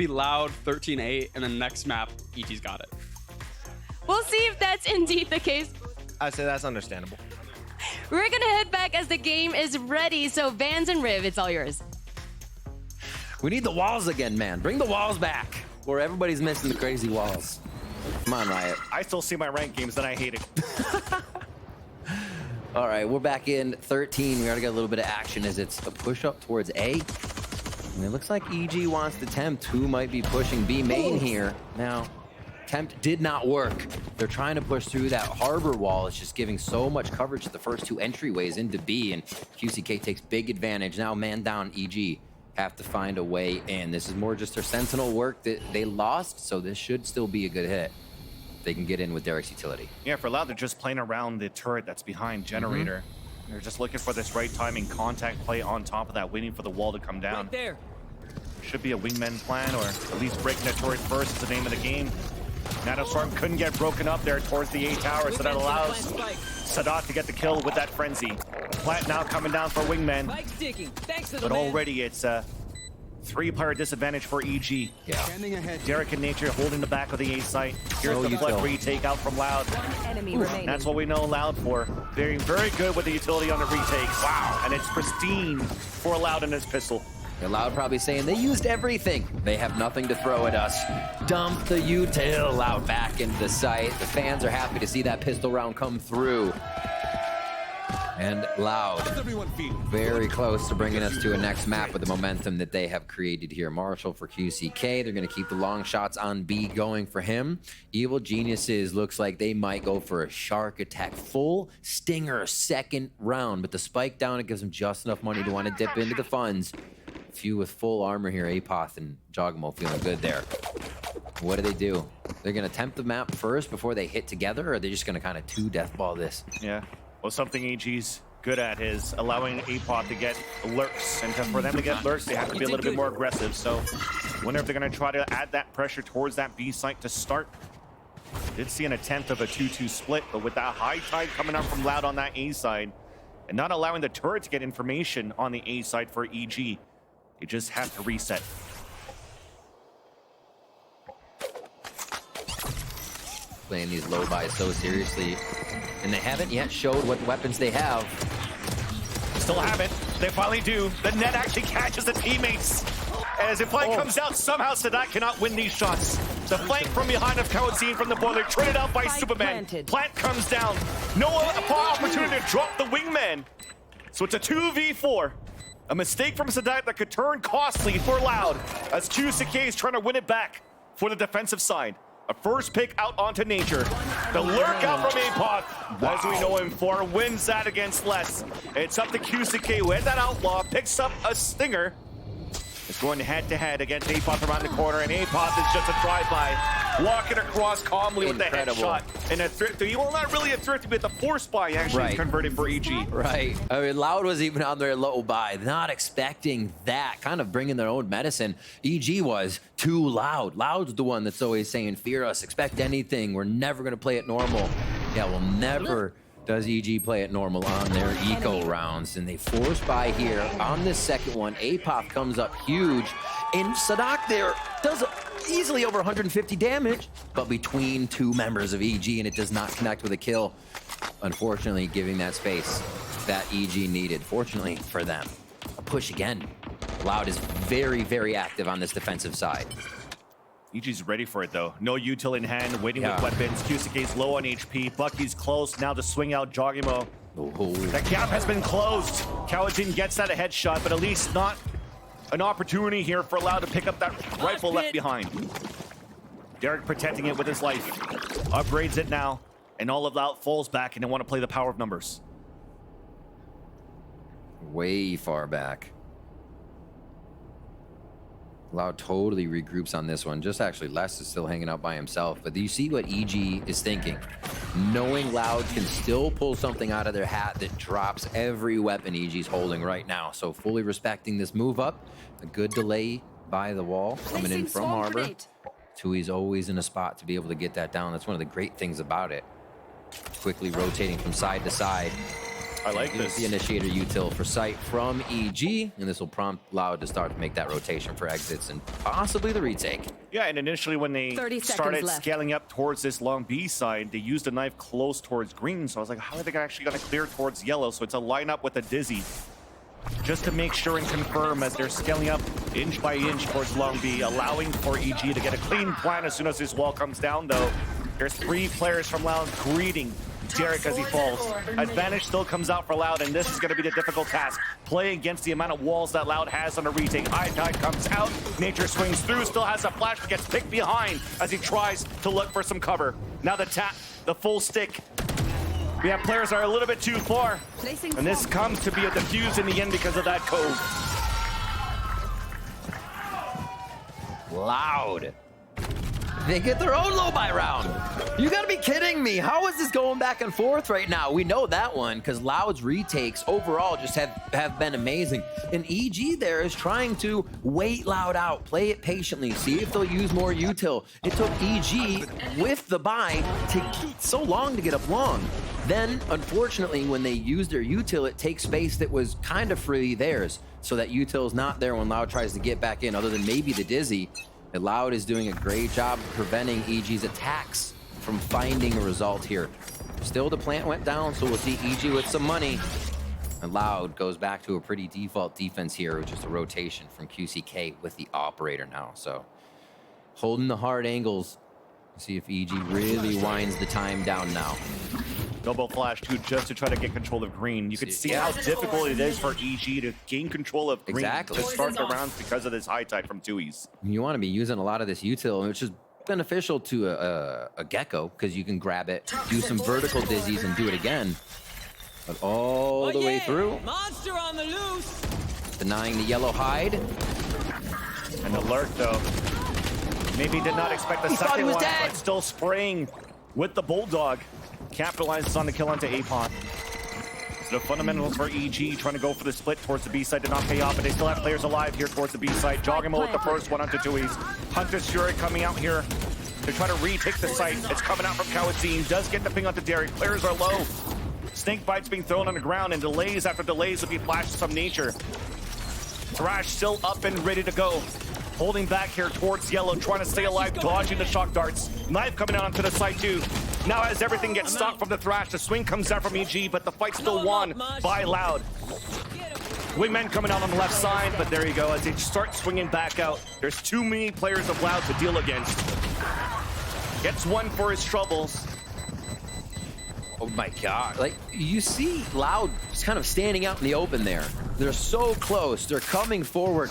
Loud 13-8, and then next map EG's got it. We'll see if that's indeed the case. I say that's understandable. We're gonna head back as the game is ready. So Vans and Riv, it's all yours. We need the walls again, man. Bring the walls back. Where everybody's missing the crazy walls. Come on, Riot. I still see my ranked games, and I hate it. All right, we're back in 13. We already got a little bit of action as it's a push up towards A. And it looks like EG wants to tempt. Who might be pushing B main here? Now, tempt did not work. They're trying to push through that harbor wall. It's just giving so much coverage to the first two entryways into B, and QCK takes big advantage. Now, man down, EG have to find a way in. This is more just their sentinel work that they lost, so this should still be a good hit. They can get in with Derek's utility. Yeah, for Loud, they're just playing around the turret that's behind Generator. They're just looking for this right timing contact play on top of that, waiting for the wall to come down. Right there. Should be a wingman plan, or at least breaking the turret first is the name of the game. Storm couldn't get broken up there towards the A tower, so that allows Sadat to get the kill with that frenzy. Plant now coming down for wingman. But already it's a 3-player disadvantage for EG. Yeah. Derek and Nature holding the back of the A site. Here's No the util. flip retake out from Loud. Enemy remaining. That's what we know Loud for. Very, very good with the utility on the retakes. Wow. And it's pristine for Loud in his pistol. Loud probably saying they used everything. They have nothing to throw at us. Dump the util. Loud back into the site. The fans are happy to see that pistol round come through. And Loud very close to bringing us to a next map with the momentum that they have created here. Marshall for QCK. They're going to keep the long shots on B going for him. Evil Geniuses looks like they might go for a shark attack. Full Stinger second round, but the spike down, it gives them just enough money to want to dip into the funds. A few with full armor here. Apoth and Jogamo feeling good there. What do? They're going to tempt the map first before they hit together, or are they just going to kind of two-deathball this? Yeah. Well, something AG's good at is allowing Apoth to get lurks. And for them to get lurks, they have to be a little bit more aggressive. So I wonder if they're going to try to add that pressure towards that B site to start. Did see an attempt of a 2-2 split, but with that high tide coming up from Loud on that A side and not allowing the turret to get information on the A side for EG, they just have to reset. Playing these low buys so seriously, and they haven't yet showed what weapons they have. Still haven't. They finally do. The net actually catches the teammates. As the flank comes out, somehow Sadat cannot win these shots. The flank from behind of Kawazine from the boiler, traded out by Superman. Plant comes down. No opportunity to drop the wingman. So it's a 2v4. A mistake from Sadat that could turn costly for Loud, as QCK is trying to win it back for the defensive side. A first pick out onto Nature. The lurk out from Apoth, as we know him for, wins that against Less. It's up to QCK, who had that outlaw, picks up a stinger. It's going head-to-head against Apoth around the corner, and Apoth is just a drive-by, walking across calmly with the headshot. And a thrifty, well, not really a thrifty, but the force buy actually converted for EG. Right. I mean, Loud was even on their low buy, not expecting that, kind of bringing their own medicine. EG was too loud. Loud's the one that's always saying, fear us, expect anything. We're never going to play it normal. Yeah, we'll never does EG play it normal on their eco rounds, and they force by here on this second one. Apoth comes up huge, and Sadak there does easily over 150 damage, but between two members of EG, and it does not connect with a kill. Unfortunately, giving that space that EG needed. Fortunately for them, a push again. Loud is very, very active on this defensive side. EG's ready for it, though. No util in hand, waiting with weapons. QCK's low on HP. Bucky's close now to swing out Jogimo. That gap has been closed. Kawajin gets that a headshot, but at least not an opportunity here for Loud to pick up that rifle left behind. Derek protecting it with his life. Upgrades it now, and all of Loud falls back, and they want to play the power of numbers. Way far back. Loud totally regroups on this one. Just actually, Les is still hanging out by himself. But do you see what EG is thinking? Knowing Loud can still pull something out of their hat that drops every weapon EG's holding right now. So fully respecting this move up. A good delay by the wall coming in from Harbor. Tui's always in a spot to be able to get that down. That's one of the great things about it. Quickly rotating from side to side. I like Here's this. the initiator util for sight from EG, and this will prompt Loud to start to make that rotation for exits and possibly the retake. Yeah, and initially when they 30 seconds started left. scaling up towards this long B side, they used a knife close towards green. So I was like, how are they actually going to clear towards yellow? So it's a lineup with a Dizzy, just to make sure and confirm as they're scaling up inch by inch towards long B, allowing for EG to get a clean plan as soon as this wall comes down, though. There's 3 players from Loud greeting Derek as he falls. Advantage still comes out for Loud, and this is going to be the difficult task. Play against the amount of walls that Loud has on a retake. High Tide comes out. Nature swings through, still has a flash, but gets picked behind as he tries to look for some cover. Now the tap, the full stick. We have players that are a little bit too far. And this comes to be a defuse in the end because of that code. Loud. They get their own low buy round. You gotta be kidding me. How is this going back and forth right now? We know that one because Loud's retakes overall just have been amazing. And EG there is trying to wait Loud out, play it patiently, see if they'll use more util. It took EG with the buy so long to get up long. Then, unfortunately, when they use their util, it takes space that was kind of freely theirs. So that util is not there when Loud tries to get back in, other than maybe the Dizzy. And Loud is doing a great job preventing EG's attacks from finding a result here. Still, the plant went down, so we'll see EG with some money. And Loud goes back to a pretty default defense here, which is a rotation from QCK with the operator now. So holding the hard angles. See if EG really winds the time down now. Double flash too, just to try to get control of green. You can see how difficult it is for EG to gain control of green to start the rounds because of this high tide from Tui's. You want to be using a lot of this util, which is beneficial to a Gecko because you can grab it, do some vertical dizzies, and do it again. But all the way through, Monster on the loose. denying the yellow hide. An alert though. Maybe did not expect the He thought he second was one, dead. but still spraying with the Bulldog. Capitalizes on the kill onto Apon. So the fundamentals for EG trying to go for the split towards the B side did not pay off, but they still have players alive here towards the B side. Joggimo with the first one onto Tui's. Hunter's Fury coming out here to try to retake the site. It's coming out from Kawazine. Does get the ping onto Derek. Players are low. Snake bites being thrown on the ground, and delays after delays will be flashes from Nature. Thrash still up and ready to go. Holding back here towards yellow, trying to stay alive, dodging the shock darts. Knife coming out onto the side too. Now as everything gets stopped from the Thrash, the swing comes out from EG, but the fight's still won by Loud. Wingmen coming out on the left side, but there you go. As they start swinging back out, there's too many players of Loud to deal against. Gets one for his troubles. Oh my God. Like, you see Loud just kind of standing out in the open there. They're so close. They're coming forward.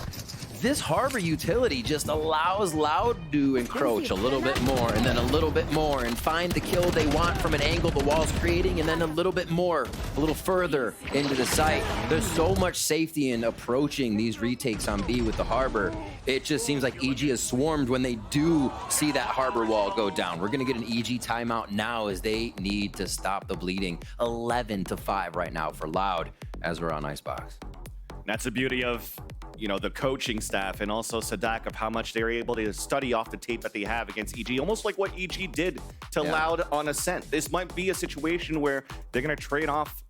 This harbor utility just allows Loud to encroach a little bit more and then a little bit more and find the kill they want from an angle the wall's creating, and then a little bit more, a little further into the site. There's so much safety in approaching these retakes on B with the harbor. It just seems like EG is swarmed when they do see that harbor wall go down. We're gonna get an EG timeout now as they need to stop the bleeding. 11-5 right now for Loud as we're on Icebox. That's the beauty of, you know, the coaching staff and also Sadak of how much they're able to study off the tape that they have against EG, almost like what EG did to Loud on Ascent. This might be a situation where they're going to trade off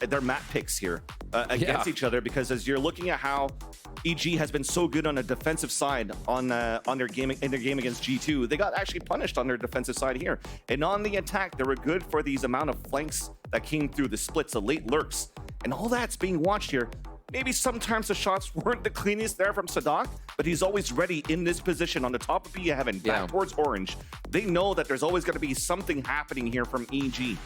their map picks here against each other, because as you're looking at how EG has been so good on the defensive side on their game against G2, they got actually punished on their defensive side here. And on the attack, they were good for these amount of flanks that came through, the splits, the late lurks, and all that's being watched here. Maybe sometimes the shots weren't the cleanest there from Sadak, but he's always ready in this position on the top of B7, back towards orange. They know that there's always going to be something happening here from EG.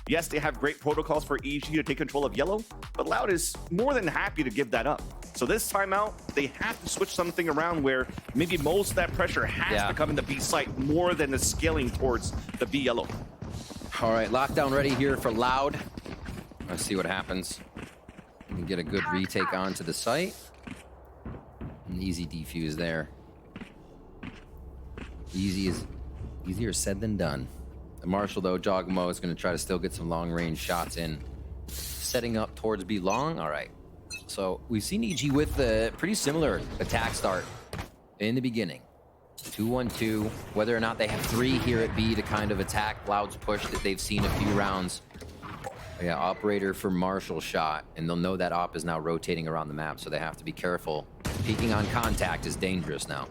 Yes, they have great protocols for EG to take control of yellow, but Loud is more than happy to give that up. So this timeout, they have to switch something around where maybe most of that pressure has to come in the B site more than the scaling towards the B yellow. All right, lockdown ready here for Loud. Let's see what happens. We can get a good retake onto the site. An easy defuse there. Easier said than done. The Marshall, though, Jogmo is going to try to still get some long-range shots in. Setting up towards B long. All right. So we've seen EG with a pretty similar attack start in the beginning. 2-1-2. Whether or not they have 3 here at B to kind of attack Loud's push that they've seen a few rounds. Yeah, operator for Marshall shot, and they'll know that op is now rotating around the map, so they have to be careful. Peeking on contact is dangerous now.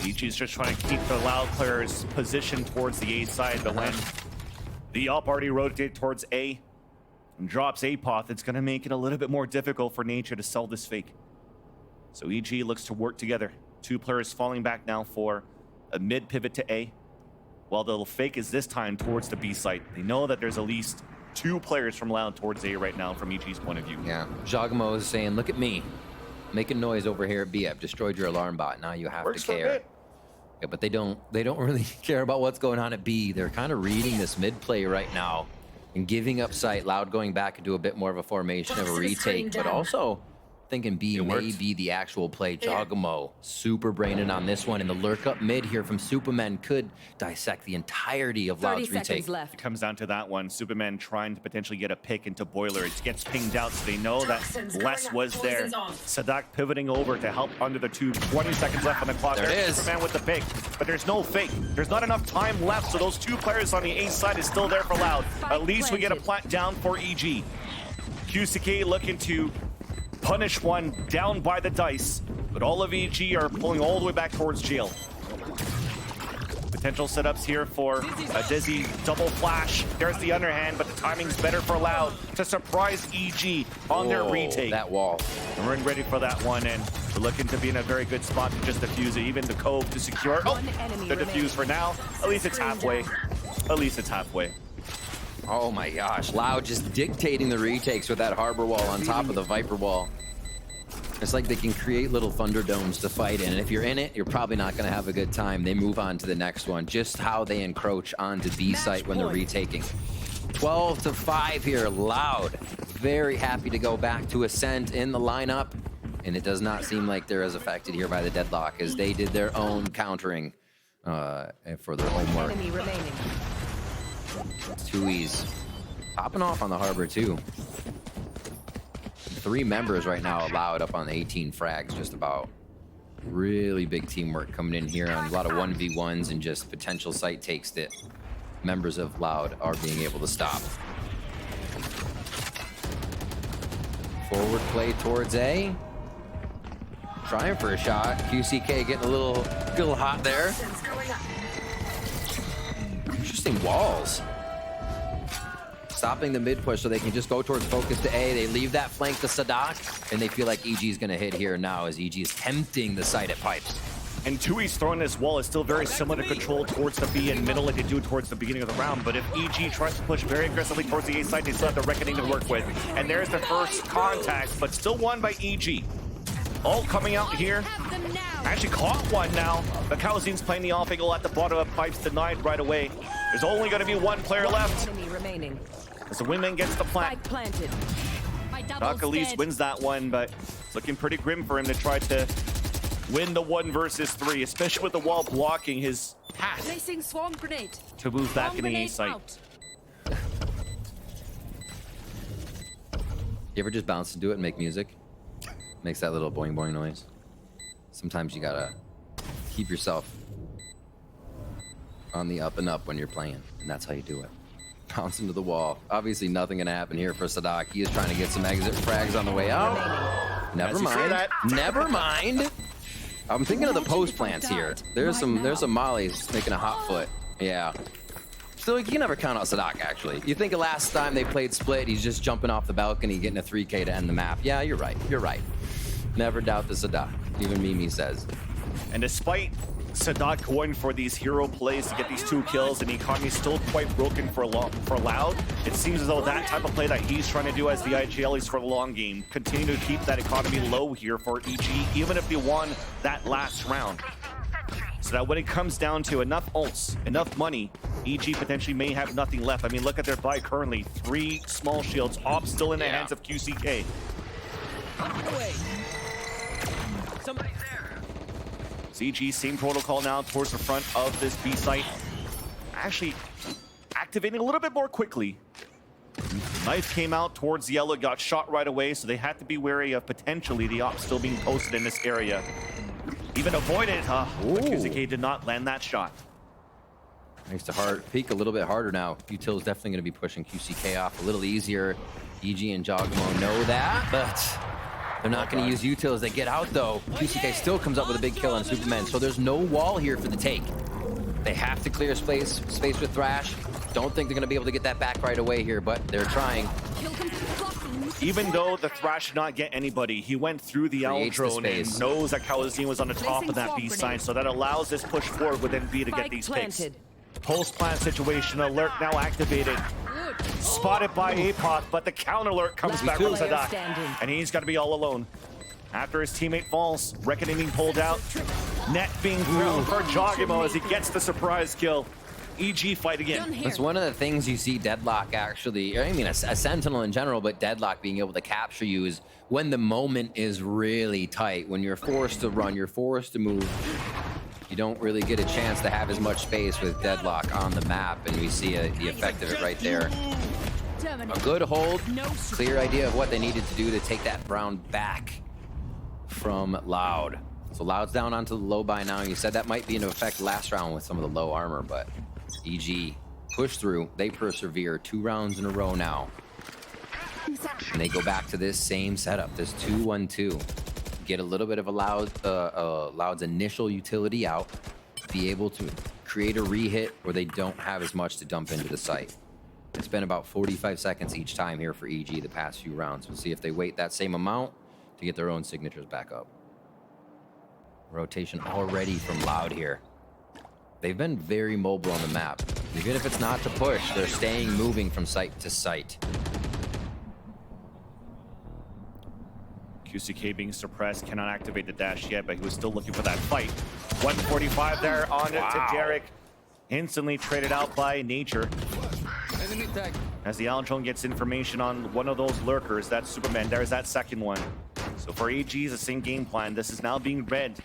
EG's just trying to keep the Loud players positioned towards the A side, but when the op already rotated towards A and drops APOTH, it's going to make it a little bit more difficult for Nature to sell this fake. So EG looks to work together. 2 players falling back now for a mid pivot to A, while the fake is this time towards the B site. They know that there's at least 2 players from Loud towards A right now from EG's point of view. Yeah, Jagamo is saying, look at me, making noise over here at B. I've destroyed your alarm bot. Now you have to care. Yeah, but they don't really care about what's going on at B. They're kind of reading this mid play right now and giving up sight. Loud going back into a bit more of a formation of a retake, but also thinking B may be the actual play. Jagamo super braining on this one, and the lurk up mid here from Superman could dissect the entirety of Loud's retake. It comes down to that one. Superman trying to potentially get a pick into Boiler. It gets pinged out, so they know that Les was there. Sadak pivoting over to help under the tube. 20 seconds left on the clock. There it is. Superman with the pick, but there's no fake. There's not enough time left, so those 2 players on the A side is still there for Loud. At least we get a plant down for EG. QCK looking to punish one down by the dice, but all of EG are pulling all the way back towards jail. Potential setups here for a Dizzy double flash. There's the underhand, but the timing's better for Loud to surprise EG on their retake. That wall. And we're ready for that one, and we're looking to be in a very good spot to just defuse it. Even the Cove to secure. Oh, the defuse for now. At least it's halfway. At least it's halfway. Oh my gosh, Loud just dictating the retakes with that Harbor Wall on top of the Viper Wall. It's like they can create little Thunderdomes to fight in, and if you're in it, you're probably not going to have a good time. They move on to the next one. Just how they encroach onto B site when they're retaking. 12-5 here, Loud. Very happy to go back to Ascent in the lineup, and it does not seem like they're as affected here by the deadlock as they did their own countering for their homework. 2Es popping off on the Harbor too. 3 members right now allowed up on 18 frags, just about. Really big teamwork coming in here on a lot of 1v1s and just potential site takes that members of Loud are being able to stop. Forward play towards A. Trying for a shot. QCK getting a little hot there. Interesting walls. Stopping the mid push so they can just go towards focus to A. They leave that flank to Sadak, and they feel like EG is going to hit here now as EG is tempting the site at pipes. And 2E's throwing this wall is still very similar to control towards the B and middle like they do towards the beginning of the round. But if EG tries to push very aggressively towards the A side, they still have the Reckoning to work with. And there's the first contact, but still won by EG. All coming out here. Actually caught one now. The Calzine's playing the off angle at the bottom of pipes, denied right away. There's only going to be 1 player left. As the wingman gets the plant. Doc Elise wins that one, but it's looking pretty grim for him to try to win the 1 versus 3, especially with the wall blocking his path to move back in the A site. You ever just bounce into it and make music? Makes that little boing boing noise. Sometimes you gotta keep yourself on the up and up when you're playing, and that's how you do it. Bounce into the wall. Obviously nothing gonna happen here for Sadak. He is trying to get some exit frags on the way out. Never mind. Never mind. I'm thinking of the post plants here. There's some mollies making a hot foot. Yeah. So you can never count out Sadak, actually. You think of last time they played Split, he's just jumping off the balcony, getting a 3K to end the map. Yeah, you're right. You're right. Never doubt the Sadak. Even Mimi says. And despite Sadak going for these hero plays to get these 2 kills, and the economy is still quite broken for Loud, it seems as though that type of play that he's trying to do as the IGL is for the long game. Continue to keep that economy low here for EG, even if they won that last round. So that when it comes down to enough ults, enough money, EG potentially may have nothing left. I mean, look at their buy currently. 3 small shields, Op still in the hands of QCK. Somebody's there. CG, same protocol now towards the front of this B site. Actually activating a little bit more quickly. Knife came out towards yellow, got shot right away, so they had to be wary of potentially the Op still being posted in this area. Even avoided, but QCK did not land that shot. Nice to peek a little bit harder now. Util's definitely going to be pushing QCK off a little easier. EG and Jogamo know that, but they're not going to use Util as they get out, though. QCK still comes up with a big kill on Superman, so there's no wall here for the take. They have to clear space with Thrash. Don't think they're going to be able to get that back right away here, but they're trying. Even though the Thrash did not get anybody, he went through the Owl drone and knows that Kalazine was on the top of that B side, so that allows this push forward within B to get these picks. Post-plant situation, alert now activated. Spotted by APOC, but the counter alert comes back from Sadak, and he's got to be all alone. After his teammate falls, Reckoning being pulled out, net being thrown for Jogamo as he gets the surprise kill. EG fight again. That's one of the things you see Deadlock actually, I mean a Sentinel in general, but Deadlock being able to capture you is when the moment is really tight, when you're forced to run, you're forced to move. You don't really get a chance to have as much space with Deadlock on the map, and we see the effect of it right there. A good hold, clear idea of what they needed to do to take that round back from Loud. So Loud's down onto the low buy now. You said that might be in effect last round with some of the low armor, but EG push through. They persevere 2 rounds in a row now. And they go back to this same setup, this 2-1-2. Get a little bit of Loud's initial utility out, be able to create a re-hit where they don't have as much to dump into the site. It's been about 45 seconds each time here for EG the past few rounds. We'll see if they wait that same amount to get their own signatures back up. Rotation already from Loud here. They've been very mobile on the map. Even if it's not to push, they're staying moving from site to site. QCK being suppressed, cannot activate the dash yet, but he was still looking for that fight. 145 there on it to Derek. Instantly traded out by Nature. As the Allen gets information on one of those lurkers, that's Superman. There's that second one. So for AG, it's the same game plan. This is now being read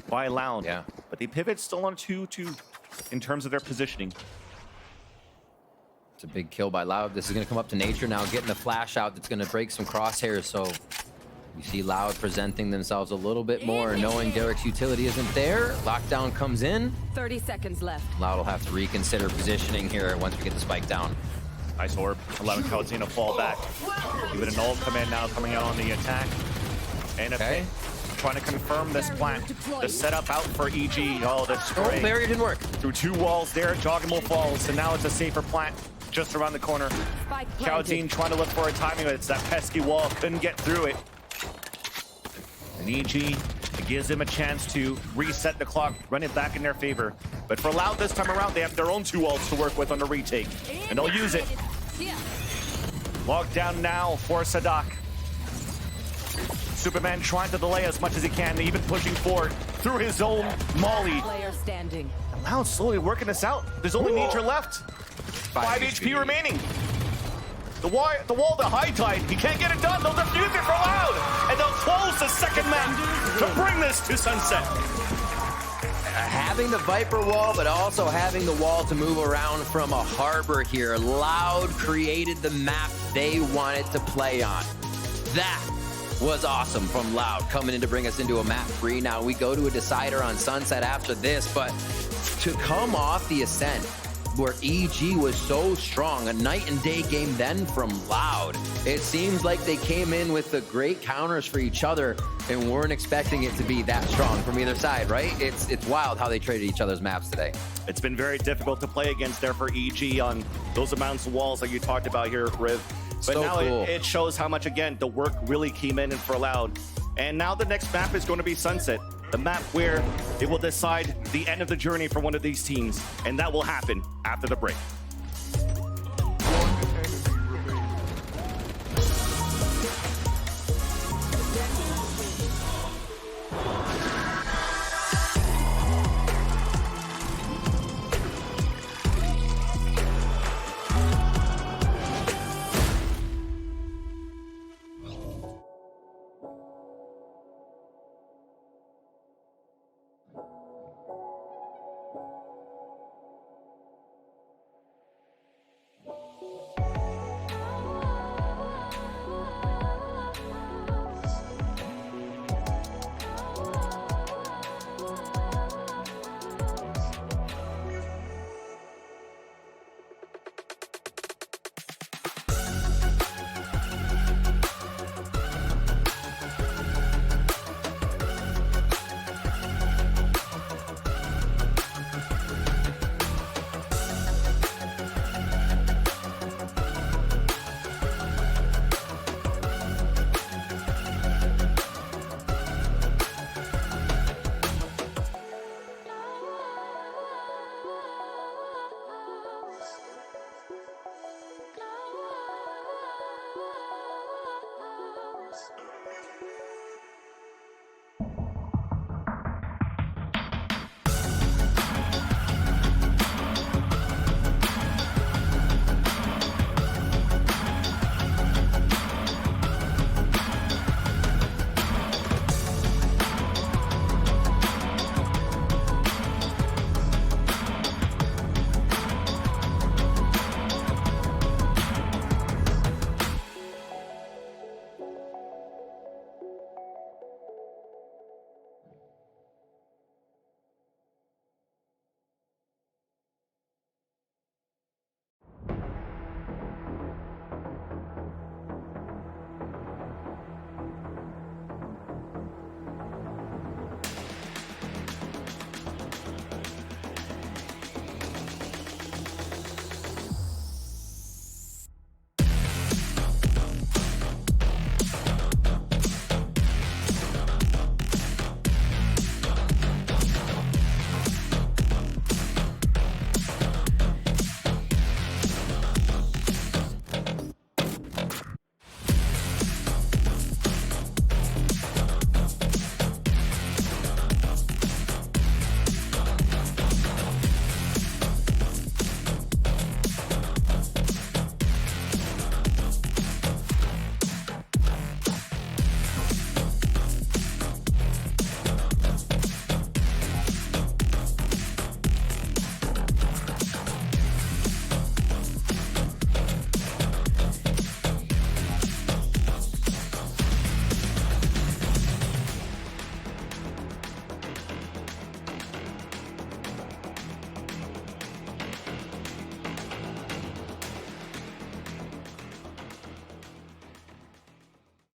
by Loud. Yeah. But they pivot still on 2-2 in terms of their positioning. It's a big kill by Loud. This is going to come up to Nature now, getting the flash out that's going to break some crosshairs. So you see Loud presenting themselves a little bit more, knowing Derek's utility isn't there. Lockdown comes in. 30 seconds left. Loud will have to reconsider positioning here once we get the spike down. Nice orb, allowing Kalazine to fall back. Even an ult come in now, coming out on the attack. And a pit, trying to confirm this plant. The setup out for EG. Oh, the spray. Oh, barrier didn't work. Through 2 walls there, Jogamo falls, and now it's a safer plant just around the corner. Kalazine trying to look for a timing, but it's that pesky wall, couldn't get through it. And EG, it gives him a chance to reset the clock, run it back in their favor. But for Loud this time around, they have their own 2 ults to work with on the retake, and they'll use it. Locked down now for Sadak. Superman trying to delay as much as he can, even pushing forward through his own Molly. Player standing. Loud slowly working this out. There's only Nature left. 5 HP remaining. The wall to high tide. He can't get it done. They'll defuse it for Loud. And they'll close the second map to bring this to sunset. Having the Viper wall, but also having the wall to move around from a harbor here. Loud created the map they wanted to play on. That was awesome from Loud, coming in to bring us into a map 3. Now we go to a decider on Sunset after this, but to come off the Ascent, where EG was so strong, a night and day game then from Loud. It seems like they came in with the great counters for each other and weren't expecting it to be that strong from either side, right? It's wild how they traded each other's maps today. It's been very difficult to play against there for EG on those amounts of walls that you talked about here, Riv. But So now cool. it shows how much, again, the work really came in for Loud. And now the next map is going to be Sunset, the map where it will decide the end of the journey for one of these teams. And that will happen after the break.